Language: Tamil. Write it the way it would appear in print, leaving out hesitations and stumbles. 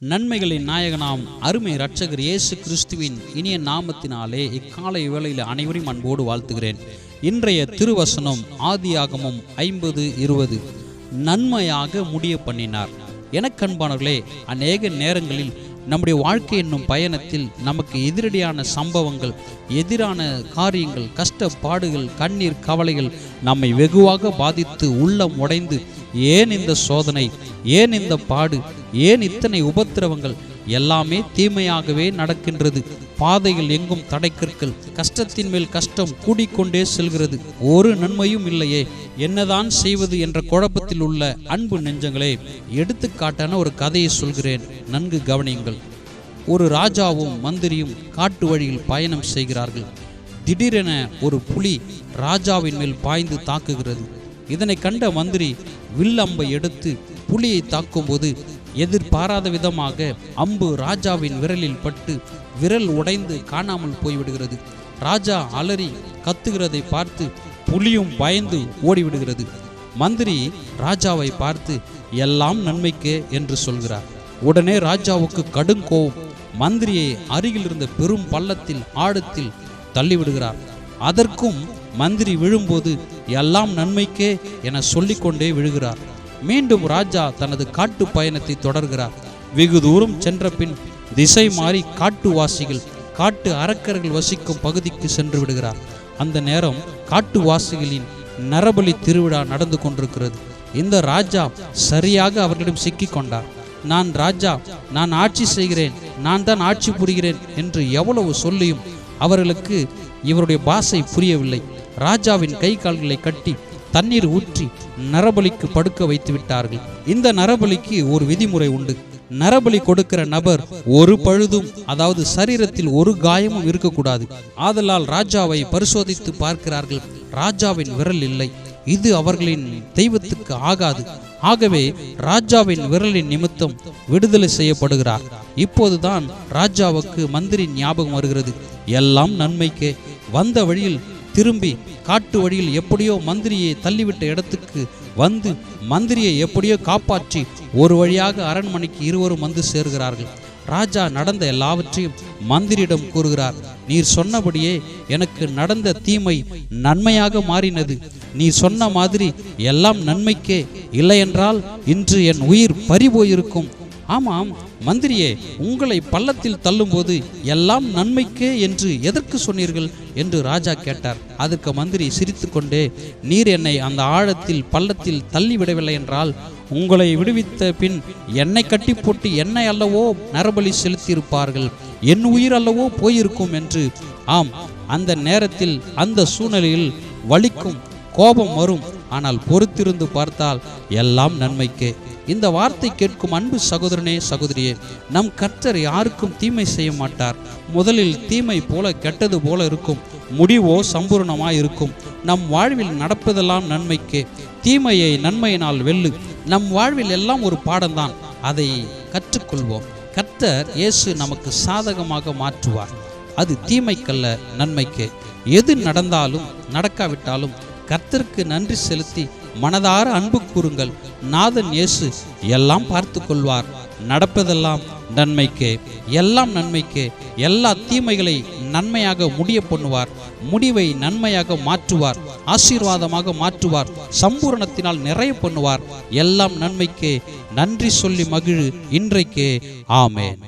நன்மைகளின் நாயகனாம் அருமை இரட்சகர் இயேசு கிறிஸ்துவின் இனிய நாமத்தினாலே இக்காலை வேளையில் அனைவரையும் அன்போடு வாழ்த்துகிறேன். இன்றைய திருவசனம் ஆதியாகமம் 50:20. நன்மையாக முடிய பண்ணினார். எனக்கன்பானவர்களே, அநேக நேரங்களில் நம்முடைய வாழ்க்கை என்னும் பயணத்தில் நமக்கு எதிரடியான சம்பவங்கள், எதிரான காரியங்கள், கஷ்டப்பாடுகள், கண்ணீர், கவலைகள் நம்மை வெகுவாக பாதித்து உள்ளம் உடைந்து, ஏன் இந்த சோதனை, ஏன் இந்த பாடு, ஏன் இத்தனை உபத்திரவங்கள், எல்லாமே தீமையாகவே நடக்கின்றது. பாதைகள் எங்கும் தடைக்கற்கள், கஷ்டத்தின் மேல் கஷ்டம் கூடிக்கொண்டே செல்கிறது. ஒரு நன்மையும் இல்லையே, என்னதான் செய்வது என்ற குழப்பத்தில் உள்ள அன்பு நெஞ்சங்களே, எடுத்துக்காட்டான ஒரு கதையை சொல்கிறேன், நன்கு கவனியுங்கள். ஒரு ராஜாவும் மந்திரியும் காட்டு வழியில் பயணம் செய்கிறார்கள். திடீரென ஒரு புலி ராஜாவின் மேல் பாய்ந்து தாக்குகிறது. இதனை கண்ட மந்திரி வில்லம்பை எடுத்து புலியை தாக்கும்போது எதிர்பாராத விதமாக அம்பு ராஜாவின் விரலில் பட்டு விரல் உடைந்து காணாமல் போய்விடுகிறது. ராஜா அலறி கத்துகிறதை பார்த்து புலியும் பயந்து ஓடிவிடுகிறது. மந்திரி ராஜாவை பார்த்து எல்லாம் நன்மைக்கே என்று சொல்கிறார். உடனே ராஜாவுக்கு கடும் கோபம். மந்திரியை அருகில் இருந்த பெரும் பள்ளத்தில் ஆழத்தில் தள்ளிவிடுகிறார். அதற்கும் மந்திரி விழும்போது எல்லாம் நன்மைக்கே என சொல்லிக்கொண்டே விழுகிறார். மீண்டும் ராஜா தனது காட்டு பயணத்தை தொடர்கிறார். வெகு தூரம் சென்ற பின் திசை மாறி காட்டுவாசிகள், காட்டு அரக்கர்கள் வசிக்கும் பகுதிக்கு சென்று விடுகிறார். அந்த நேரம் காட்டுவாசிகளின் நரபலி திருவிழா நடந்து கொண்டிருக்கிறது. இந்த ராஜா சரியாக அவர்களிடம் சிக்கி கொண்டார். நான் ராஜா, நான் ஆட்சி செய்கிறேன், நான் தான் ஆட்சி புரிகிறேன் என்று எவ்வளவு சொல்லியும் அவர்களுக்கு இவருடைய பாஷை புரியவில்லை. ராஜாவின் கை கால்களை கட்டி தண்ணீர் ஊற்றி நரபலிக்கு படுக்க வைத்து விட்டார்கள். இந்த நரபலிக்கு ஒரு விதிமுறை உண்டு. நரபலி கொடுக்கிற நபர் ஒரு பழுதும், அதாவது சரீரத்தில் ஒரு காயமும் இருக்கக்கூடாது. ஆதலால் ராஜாவை பரிசோதித்து பார்க்கிறார்கள். ராஜாவின் விரல் இல்லை. இது அவர்களின் தெய்வத்துக்கு ஆகாது. ஆகவே ராஜாவின் விரலின் நிமித்தம் விடுதலை செய்யப்படுகிறார். இப்போதுதான் ராஜாவுக்கு மந்திரி ஞாபகம் வருகிறது. எல்லாம் நன்மைக்கே. வந்த வழியில் திரும்பி காட்டு வழியில் எப்படியோ மந்திரியை தள்ளிவிட்ட இடத்துக்கு வந்து மந்திரியை எப்படியோ காப்பாற்றி ஒரு வழியாக அரண்மனைக்கு இருவரும் வந்து சேர்கிறார்கள். ராஜா நடந்த எல்லாவற்றையும் மந்திரியிடம் கூறுகிறார். நீர் சொன்னபடியே எனக்கு நடந்த தீமை நன்மையாக மாறினது. நீ சொன்ன மாதிரி எல்லாம் நன்மைக்கே. இல்லையென்றால் இன்று என் உயிர் பறிபோயிருக்கும். ஆமாம் மந்திரியே, உங்களை பள்ளத்தில் தள்ளும்போது எல்லாம் நன்மைக்கே என்று எதற்கு சொன்னீர்கள் என்று ராஜா கேட்டார். அதற்கு மந்திரி சிரித்து கொண்டே, நீர் என்னை அந்த ஆழத்தில் பள்ளத்தில் தள்ளிவிடவில்லை என்றால் உங்களை விடுவித்த பின் என்னை கட்டி போட்டு என்னை அல்லவோ நரபலி செலுத்தியிருப்பார்கள், என் உயிர் அல்லவோ போயிருக்கும் என்று. ஆம், அந்த நேரத்தில் அந்த சூழ்நிலையில் வலிக்கும், கோபம் வரும். ஆனால் பொறுத்திருந்து பார்த்தால் எல்லாம் நன்மைக்கே. இந்த வார்த்தை கேட்கும் அன்பு சகோதரனே, சகோதரியே, நம் கர்த்தர் யாருக்கும் தீமை செய்ய மாட்டார். முதலில் தீமை போல கெட்டது போல இருக்கும், முடிவோ சம்பூர்ணமாய் இருக்கும். நம் வாழ்வில் நடப்பதெல்லாம் நன்மைக்கே. தீமையை நன்மையினால் வெல்லு. நம் வாழ்வில் எல்லாம் ஒரு பாடம்தான், அதை கற்றுக்கொள்வோம். கர்த்தர் இயேசு நமக்கு சாதகமாக மாற்றுவார். அது தீமைக்கல்ல, நன்மைக்கே. எது நடந்தாலும் நடக்காவிட்டாலும் கர்த்தருக்கு நன்றி செலுத்தி மனதார அன்பு கூறுங்கள். நாதன் இயேசு எல்லாம் பார்த்து கொள்வார். நடப்பதெல்லாம் நன்மைக்கே, எல்லாம் நன்மைக்கே. எல்லா தீமைகளை நன்மையாக முடிய பண்ணுவார். முடிவை நன்மையாக மாற்றுவார், ஆசீர்வாதமாக மாற்றுவார், சம்பூரணத்தினால் நிறைய பண்ணுவார். எல்லாம் நன்மைக்கே. நன்றி சொல்லி மகிழ் இன்றைக்கே. ஆமென்.